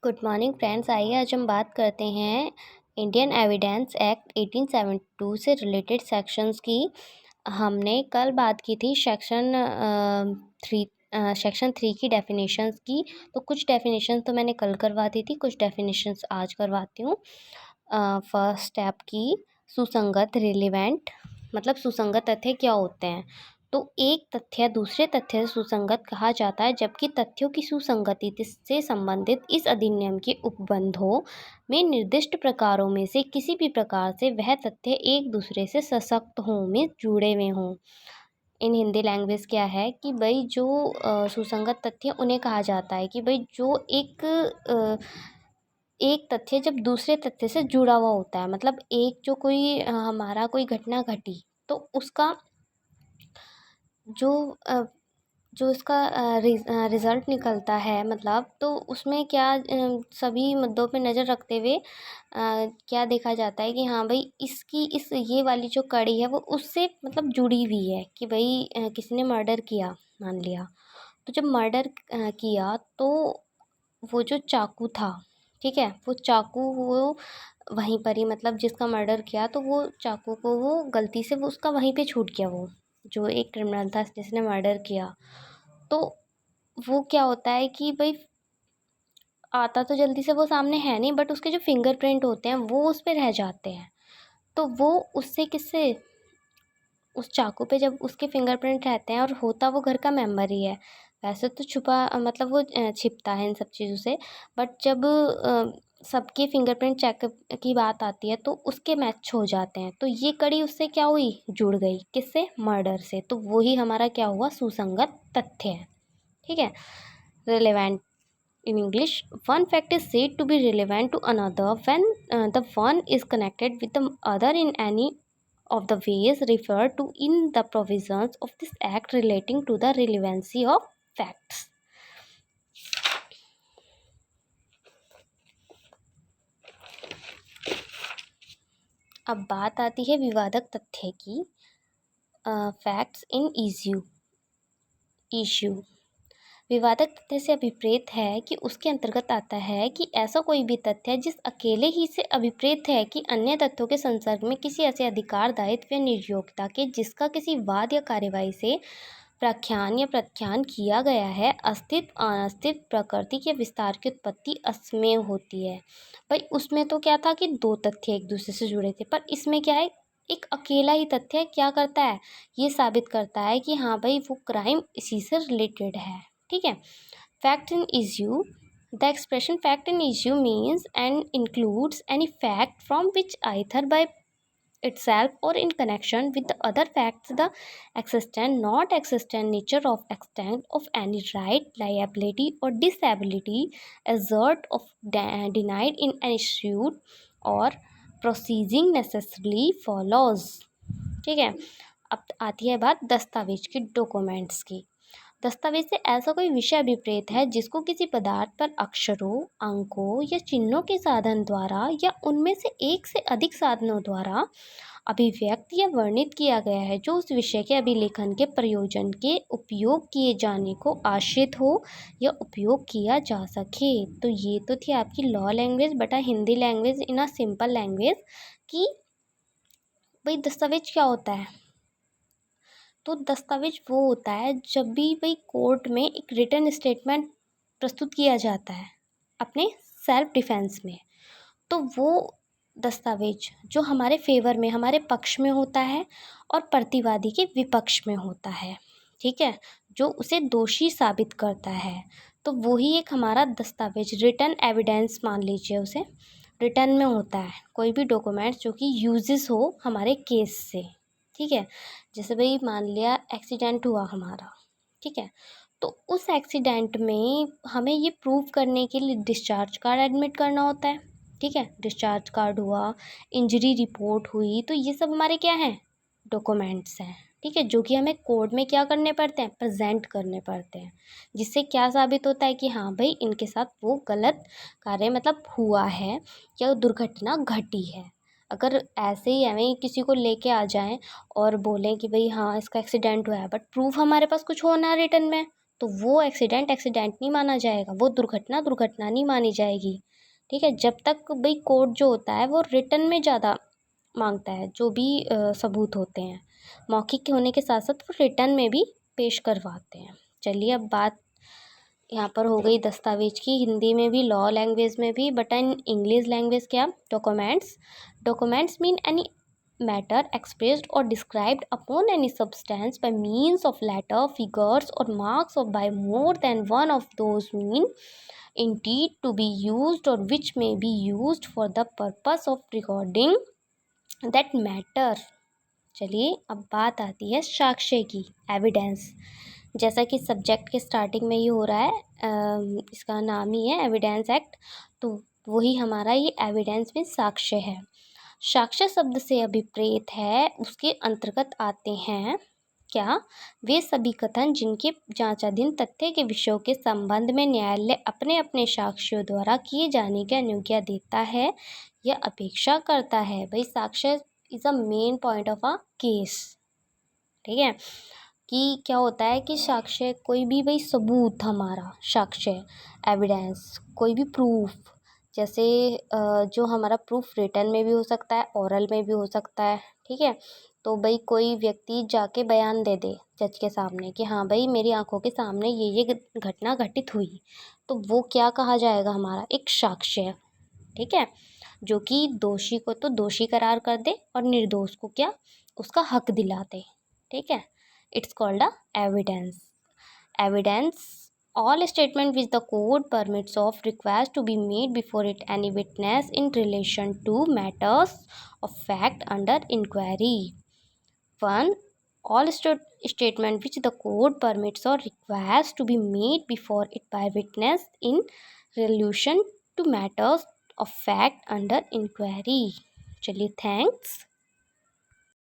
Good morning friends. आइए आज हम बात करते हैं इंडियन एविडेंस एक्ट 1872 से रिलेटेड सेक्शंस की। हमने कल बात की थी सेक्शन थ्री की डेफिनेशंस की। तो कुछ डेफिनेशंस तो मैंने कल करवा दी थी, कुछ डेफिनेशंस आज करवाती हूँ। फर्स्ट स्टेप की सुसंगत रिलेवेंट, मतलब सुसंगत तथ्य क्या होते हैं। तो एक तथ्य दूसरे तथ्य से सुसंगत कहा जाता है, जबकि तथ्यों की सुसंगति से संबंधित इस अधिनियम के उपबंधों में निर्दिष्ट प्रकारों में से किसी भी प्रकार से वह तथ्य एक दूसरे से सशक्त हों, में जुड़े हुए हों। इन हिंदी लैंग्वेज क्या है कि भाई जो सुसंगत तथ्य उन्हें कहा जाता है कि भाई जो एक तथ्य जब दूसरे तथ्य से जुड़ा हुआ होता है, मतलब एक जो कोई हमारा कोई घटना घटी तो उसका जो जो इसका रिज़ल्ट निकलता है, मतलब तो उसमें क्या सभी मुद्दों पे नज़र रखते हुए क्या देखा जाता है कि हाँ भाई ये वाली जो कड़ी है वो उससे मतलब जुड़ी हुई है कि भाई किसी ने मर्डर किया मान लिया। तो जब मर्डर किया तो वो जो चाकू था, ठीक है, वो चाकू वो वहीं पर ही, मतलब जिसका मर्डर किया तो वो चाकू को वो गलती से वो उसका वहीं पे छूट गया, वो जो एक क्रिमिनल था जिसने मर्डर किया। तो वो क्या होता है कि भाई आता तो जल्दी से वो सामने है नहीं, बट उसके जो फिंगरप्रिंट होते हैं वो उस पे रह जाते हैं। तो वो उससे किससे, उस चाकू पे जब उसके फिंगरप्रिंट रहते हैं और होता वो घर का मेंबर ही है। वैसे तो छुपा मतलब वो छिपता है इन सब चीज़ों से, बट जब सबके फिंगरप्रिंट चेक की बात आती है तो उसके मैच हो जाते हैं। तो ये कड़ी उससे क्या हुई, जुड़ गई, किससे, मर्डर से। तो वही हमारा क्या हुआ, सुसंगत तथ्य है। ठीक है। Relevant in English, one fact is said to be relevant to another when the one is connected with the other in any of the ways referred to in the provisions of this act relating to the relevancy of facts. अब बात आती है विवादक तथ्य की। Facts in issue विवादक तथ्य से अभिप्रेत है कि उसके अंतर्गत आता है कि ऐसा कोई भी तथ्य जिस अकेले ही से अभिप्रेत है कि अन्य तथ्यों के संसर्ग में किसी ऐसे अधिकार, दायित्व या निर्योग्यता के जिसका किसी वाद या कार्यवाही से प्रख्यान या प्रख्यान किया गया है, अस्तित्व, अनस्तित्व, प्रकृति के विस्तार की उत्पत्ति असमय होती है। भाई उसमें तो क्या था कि दो तथ्य एक दूसरे से जुड़े थे, पर इसमें क्या है, एक अकेला ही तथ्य क्या करता है, ये साबित करता है कि हाँ भाई वो क्राइम इसी से रिलेटेड है। ठीक है। Fact in issue, the expression fact in issue means and includes any fact from which either bye itself or in connection with the other facts the existent, not existent nature of extent of any right, liability or disability assert of denied in any suit or proceeding necessarily follows। ठीक है। अब आती है बात दस्तावेज की, documents की। दस्तावेज से ऐसा कोई विषय अभिप्रेत है जिसको किसी पदार्थ पर अक्षरों, अंकों या चिन्हों के साधन द्वारा या उनमें से एक से अधिक साधनों द्वारा अभिव्यक्त या वर्णित किया गया है, जो उस विषय के अभिलेखन के प्रयोजन के उपयोग किए जाने को आश्रित हो या उपयोग किया जा सके। तो ये तो थी आपकी लॉ लैंग्वेज बटा Hindi language in a simple language कि भाई दस्तावेज क्या होता है। तो दस्तावेज वो होता है जब भी भाई कोर्ट में एक रिटन स्टेटमेंट प्रस्तुत किया जाता है अपने सेल्फ डिफेंस में, तो वो दस्तावेज जो हमारे फेवर में, हमारे पक्ष में होता है और प्रतिवादी के विपक्ष में होता है, ठीक है, जो उसे दोषी साबित करता है, तो वही एक हमारा दस्तावेज, रिटन एविडेंस मान लीजिए उसे, रिटन में होता है कोई भी डॉक्यूमेंट्स जो कि यूजेस हो हमारे केस से। ठीक है। जैसे भाई मान लिया एक्सीडेंट हुआ हमारा, ठीक है, तो उस एक्सीडेंट में हमें ये प्रूव करने के लिए डिस्चार्ज कार्ड एडमिट करना होता है। ठीक है, डिस्चार्ज कार्ड हुआ, इंजरी रिपोर्ट हुई, तो ये सब हमारे क्या हैं, डॉक्यूमेंट्स हैं। ठीक है, जो कि हमें कोर्ट में क्या करने पड़ते हैं, प्रेजेंट करने पड़ते हैं, जिससे क्या साबित होता है कि हाँ भाई इनके साथ वो गलत कार्य मतलब हुआ है या दुर्घटना घटी है। अगर ऐसे ही हमें किसी को लेके आ जाएं और बोलें कि भाई हाँ इसका एक्सीडेंट हुआ है, बट प्रूफ हमारे पास कुछ हो ना रिटन में, तो वो एक्सीडेंट एक्सीडेंट नहीं माना जाएगा, वो दुर्घटना दुर्घटना नहीं मानी जाएगी। ठीक है, जब तक भाई कोर्ट जो होता है वो रिटन में ज़्यादा मांगता है, जो भी सबूत होते हैं मौखिक के होने के साथ साथ वो रिटन में भी पेश करवाते हैं। चलिए अब बात यहाँ पर हो गई दस्तावेज की, हिंदी में भी, लॉ लैंग्वेज में भी, बट इन इंग्लिश लैंग्वेज क्या, documents. Documents mean any matter expressed or described upon any substance by means of letter, figures or marks or by more than one of those mean indeed to be used or which may be used for the purpose of recording that matter। चलिए अब बात आती है साक्ष्य की, evidence. जैसा कि subject के स्टार्टिंग में ही हो रहा है, इसका नाम ही है एविडेंस एक्ट, तो वही हमारा ये एविडेंस में साक्ष्य है। साक्ष्य शब्द से अभिप्रेत है, उसके अंतर्गत आते हैं क्या, वे सभी कथन जिनके जांचाधीन तथ्य के विषयों के संबंध में न्यायालय अपने अपने साक्ष्यों द्वारा किए जाने की अनुज्ञा देता है या अपेक्षा करता है। भाई साक्ष्य is a main point of a case. ठीक है, कि क्या होता है कि साक्ष्य कोई भी भाई सबूत, हमारा साक्ष्य एविडेंस, कोई भी प्रूफ, जैसे जो हमारा प्रूफ रिटन में भी हो सकता है, ओरल में भी हो सकता है। ठीक है, तो भाई कोई व्यक्ति जाके बयान दे दे जज के सामने कि हाँ भाई मेरी आंखों के सामने ये घटना घटित हुई, तो वो क्या कहा जाएगा, हमारा एक साक्ष्य। ठीक है, जो कि दोषी को तो दोषी करार कर दे और निर्दोष को क्या, उसका हक दिला दे। ठीक है, it's called a evidence all statement which the court permits of request to be made before it any witness in relation to matters of fact under inquiry। 1 all statement which the court permits or request to be made before it by witness in relation to matters of fact under inquiry। चलिए thanks.